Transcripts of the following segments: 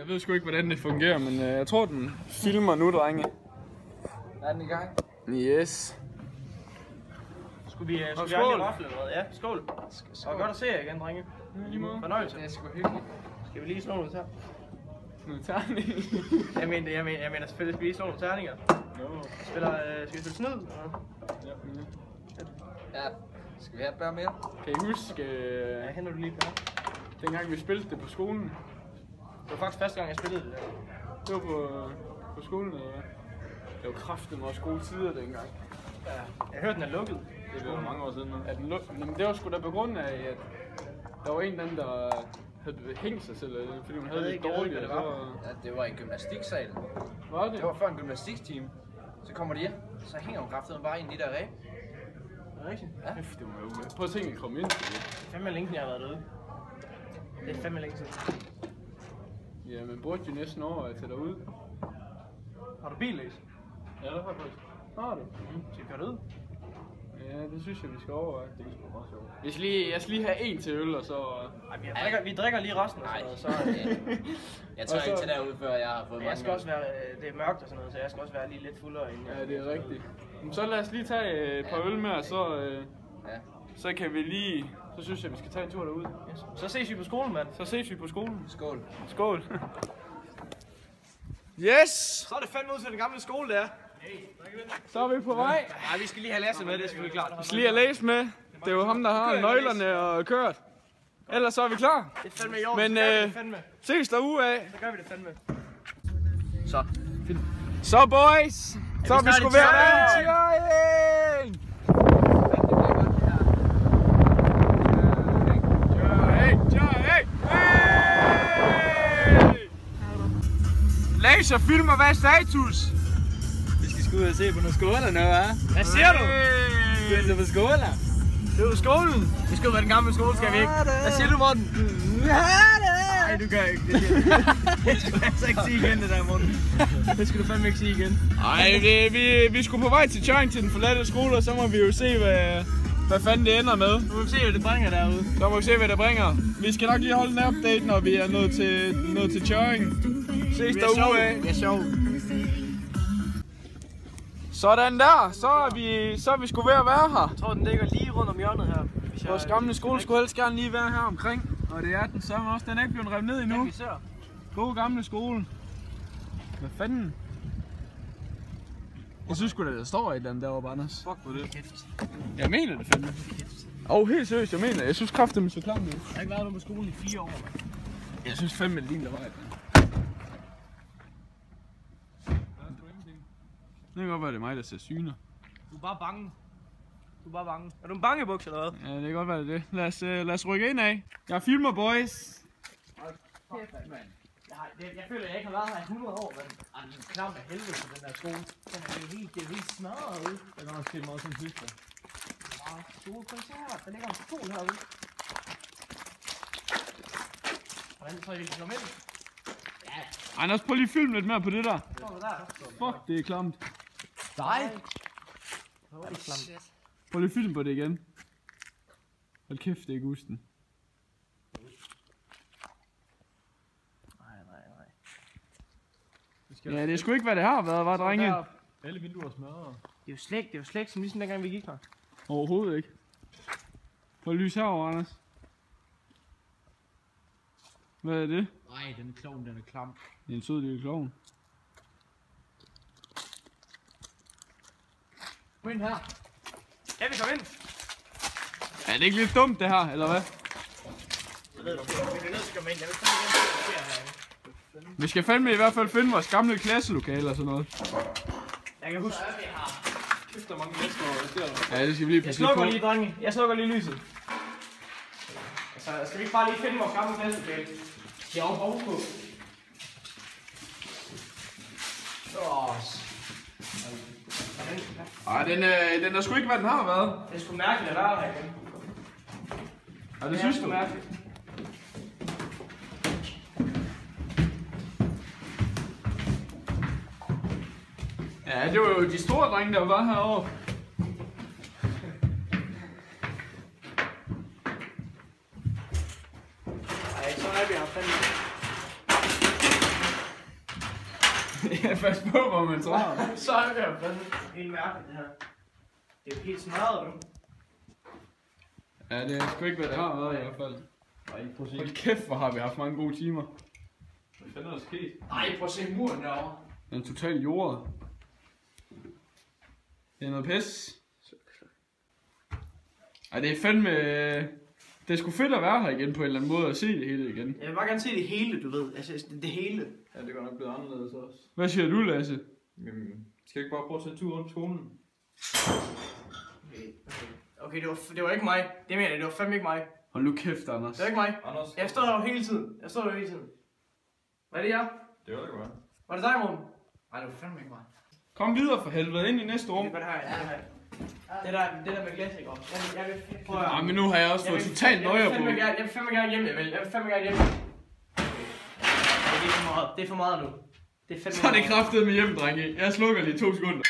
ved sgu ikke, hvordan det fungerer, men jeg tror, den filmer nu, drenge. Er den i gang? Yes. Skulle vi aldrig rafle eller hvad? Ja, skål. Og godt at se jer igen, drenge. Lige måde. Fornøjelse. Det er sgu hyggeligt. Skal vi lige slå noget her? Noget terning. Jeg mener selvfølgelig, skal vi lige slå nogle terninger. Skal vi spille snyd? Ja. Skal vi have et bær mere? Kan I huske, Ja, henter du lige bær. dengang vi spillede det på skolen? Det var faktisk første gang, jeg spillede det der. Det var på skolen, eller hvad? Det var kraftigt også gode tider dengang. Ja. Jeg hørte, den er lukket. Det var mange år siden nu. Men det var sgu da på grund af, at der var en der havde hængt sig selv, fordi hun havde det dårligt. Hvad det var. Ja, det var i gymnastiksalen. Var det? Det var før en gymnastiksteam. Så kommer de ind, så hænger hun kraftigt bare i en liter ræb. Er det rigtigt? Ja. Kæft, det var jo med. Prøv at tænke at komme ind. Det er fandme længe, jeg har været derude. Det er fandme længe siden. Ja, man burde jo næsten over at tage derud. Har du billæs? Ja, det har jeg faktisk. Har du? Skal vi køre derud? Ja, det synes jeg, vi skal overveje. Det er sgu meget sjovt. Jeg skal lige have en til øl, og så... Ej, vi drikker lige resten og sådan noget, så... Jeg tager ikke til derude, før jeg har fået Jeg skal også være... Det er mørkt og sådan noget, så jeg skal også være lige lidt fuldere inden. Ja, det er rigtigt. Men så lad os lige tage et par øl med, og så kan vi lige... Så synes jeg, vi skal tage en tur derud. Yes. Så ses vi på skolen, mand. Så ses vi på skolen. Skål. Skål. Yes! Så er det fandme ud til den gamle skole, der. Så er vi på vej. Nej, vi skal lige have Lasse med, det er selvfølgelig klart. Vi skal lige have læst med. Det er jo ham, der har nøglerne og kørt. Ellers så er vi klar. Det er fandme i år. Men ses derude af. Så gør vi det fandme. Så boys! Så er vi sgu ved at være i Laser filmer, hvad er status? Vi skal sgu ud og se på nogle skåler nu, hva'? Hvad siger du? Vi skal på skåler. Det er jo skolen. Vi skal ud med den gamle skole, skal vi ikke? Hvad siger du, Morten? Nej, du gør ikke det. Det skal du altså ikke sige igen, det der, Morten. Det skal du fandme ikke sige igen. Ej, vi skulle på vej til Tjørring til den forladte skole, og så må vi jo se, hvad fanden det ender med. Nu må vi se, hvad det bringer derude. Så må vi se, hvad det bringer. Vi skal nok lige holde en update, når vi er nået til Tjørring. Ses derude af. Det er sjovt. Sådan der, så er vi sgu ved at være her. Jeg tror, den ligger lige rundt om hjørnet her. Vores gamle skole skulle helst gerne lige være her omkring. Og det er den så også. Den er ikke blevet revet ned endnu. Vi ser. God gamle skole. Hvad fanden? Jeg synes sgu da, der står et eller andet deroppe, Anders. Fuck på det. Jeg mener det fandme. Helt seriøst, jeg mener det. Jeg synes kraftigt, så klamt ud. Jeg har ikke været på skolen i 4 år, mand. Jeg synes fandme, det ligner vej. Det kan godt være, det er mig, der ser syner. Du er bare bange. Er du en bangebuks eller hvad? Ja, det kan godt være det. Lad os rykke ind af. Jeg filmer, boys. Jeg føler, at jeg ikke har været her i 100 år, men den er klam af helvede på den der skole. Det er helt smadret ud. Jeg kan også se meget som sidste. Skole, prøv at se her. Der ligger en stol herude. Hvordan tror I, vi kan komme ind? Anders, prøv lige at filme lidt mere på det der. Står der? Fuck, det er klamt. Nej. Hvor er det klamt? Prøv lige at filme på det igen. Hold kæft, det er gusten. Nej. Ja, det er sgu ikke, hvad det har været, var drenge? Alle vinduer er smadret. Det er jo slægt, som ligesom dengang vi gik her. Overhovedet ikke. Prøv lys herover, Anders. Hvad er det? Nej, den er klovn, den er klam. Det er en sød lille klovn. Kom ind her. Ja, vi kommer ind. Er det ikke lidt dumt, det her, eller hvad? Jeg ved, vi er nødt til at komme ind. Jeg vil fandme gerne herinde. Vi skal fandme i hvert fald finde vores gamle klasselokale og sådan noget. Jeg kan huske. Kæft, der er mange mennesker over. Ja, det skal vi lige Jeg slukker lige, drenge. Jeg slukker lige lyset. Altså, skal vi ikke bare lige finde vores gamle klasselokale? De er ovenpå. Ej, den er sgu ikke, hvad den har været. Det er sgu mærkeligt at være her igen. Ja, det synes du? du? Mærkeligt. Ja, det var jo de store drenge, der var herovre. Ej, så er vi her fandme. Ja, pas på, hvor man tror. Så er det jo fandme helt mærkeligt, det her. Det er jo helt smadret nu. Ja, det er sgu ikke, hvad det har været i hvert fald. Hold kæft, hvor har vi haft mange gode timer. Hvad fanden er der sket? Ej, prøv at se muren derovre. Den er totalt jordet. Det er noget pis. Ej, det er fandme... Det er sgu fedt at være her igen på en eller anden måde og se det hele igen. Jeg vil bare gerne se det hele, du ved. Altså, det hele. Ja, det er godt nok blevet anderledes også. Hvad siger du, Lasse? Jamen, skal jeg ikke bare prøve at tage en tur rundt skolen? Okay, det var ikke mig. Det mener jeg, det var fandme ikke mig. Hold nu kæft, Anders. Det var ikke mig. Anders? Jeg stod her jo hele tiden. Hvad er det, jeg? Det var det godt. Var det dig, Morten? Nej, det var fandme ikke mig. Kom videre for helvede, ind i næste rum. Det er det her. Det der med glas, ikke også? Jeg vil prøve at... Ej, men nu har jeg også fået totalt nøje på. Jeg vil fandme gerne hjem, jeg vil fandme gerne hjem. Det er for meget nu. Det er fandme Så er det kraftet med hjem, drenge. Jeg slukker lige 2 sekunder.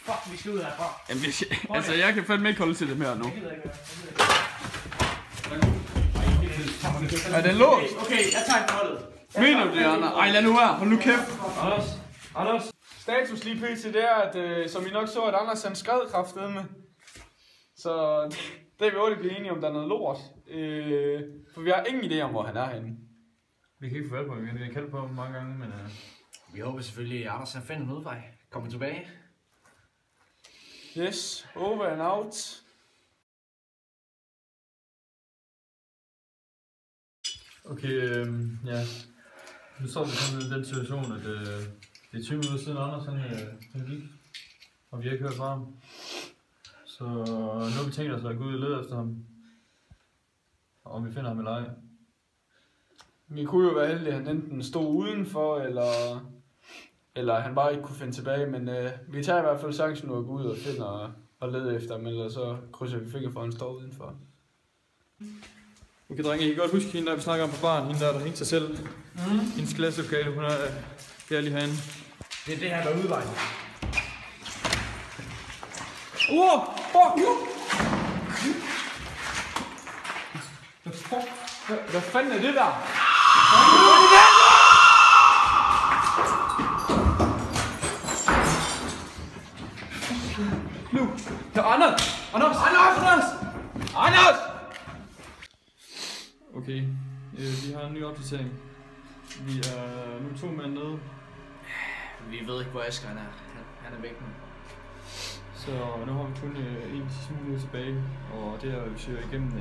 Fuck, vi skal ud herfra. Jamen, altså, jeg kan fandme ikke holde til det mere nu. Er den låst? Okay, jeg tager forholdet. Mener du det, Anders? Ej, lad nu være. Hold nu kæft. Anders! Status lige pt. det er, at som I nok så, at Anders han skred kraftedeme. Så det er vi hurtigt blive enige om, der er noget lort. For vi har ingen idé om, hvor han er henne. Vi kan ikke få valg på ham, vi har kaldt på ham mange gange, men... Vi håber selvfølgelig, at Anders finder en udvej. Kommer tilbage. Yes, over and out. Okay, ja. Nu står vi sådan i den situation, at det er 20 minutter siden Anders han gik. Og vi har ikke hørt fra ham. Så nu har vi tænkt os at gå ud og lede efter ham. Og om vi finder ham eller ej. Vi kunne jo være heldige, at han enten stod udenfor, eller han bare ikke kunne finde tilbage. Men vi tager i hvert fald chancen nu at gå ud og finde og lede efter ham, eller så krydser vi fingre for, at han står udenfor. Okay, drenge, I kan godt huske hende, der vi snakker om på baren. Hende der hængte sig selv. Hendes klasselokale, hun er der lige herinde. Det er det her, der er udvejen. Fuck you! Hvad fanden er det der? Nu! Det er Anders! Anders! Okay, vi har en ny opdatering. Vi er nu 2 mænd nede. Vi ved ikke, hvor Asger er. Han er væk nu. Så nu har vi kun en sidste mulighed tilbage. Og det er, at vi søger igennem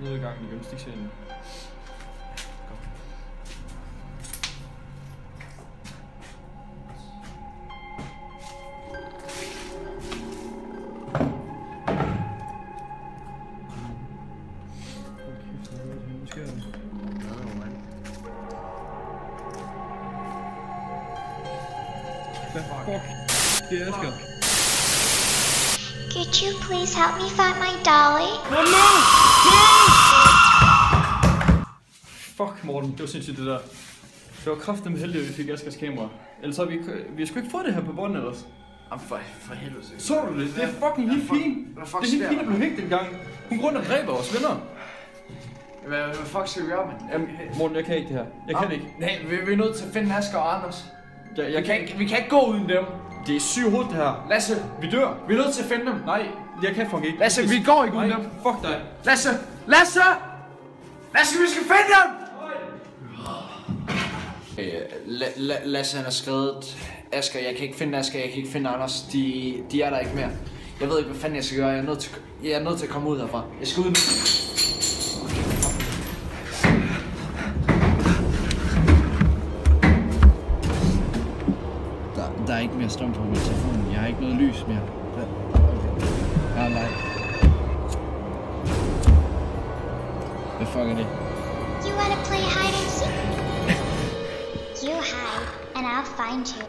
nedgangen igennem stiksalen. Det er Asger. Could you please help me find my dolly? Fuck, Morten, det var sindssygt det der. Det var kraftedeme heldigt, at vi fik Asgers kamera. Ellers har vi har sgu ikke fået det her på bånden ellers. Jamen for helvede. Så du det? Det er fucking helt fint. Det er helt fint, at blev hængt dengang. Hun grund af dræber os venner. Hvad fuck skal vi gøre, mand? Jamen, Morten, jeg kan ikke det her. Jeg kan det ikke. Nej, vi er nødt til at finde Asger og Anders. Vi kan ikke gå uden dem. Det er sygt hovedet det her. Lasse, Vi dør. vi er nødt til at finde dem. Nej, jeg kan fucking ikke. Lasse, vi går ikke uden Nej, dem. fuck dig. Lasse, vi skal finde dem! Lasse, han har skrevet, Asger, jeg kan ikke finde Asger, jeg kan ikke finde Anders. De er der ikke mere. Jeg ved ikke, hvad fanden jeg skal gøre. Jeg er nødt til at komme ud herfra. Jeg skal ud nu. Der er ikke mere strøm på min telefon. Jeg har ikke noget lys mere. Okay. Nej. Hvad fuck er det? You wanna play hide and seek? You hide, and I'll find you.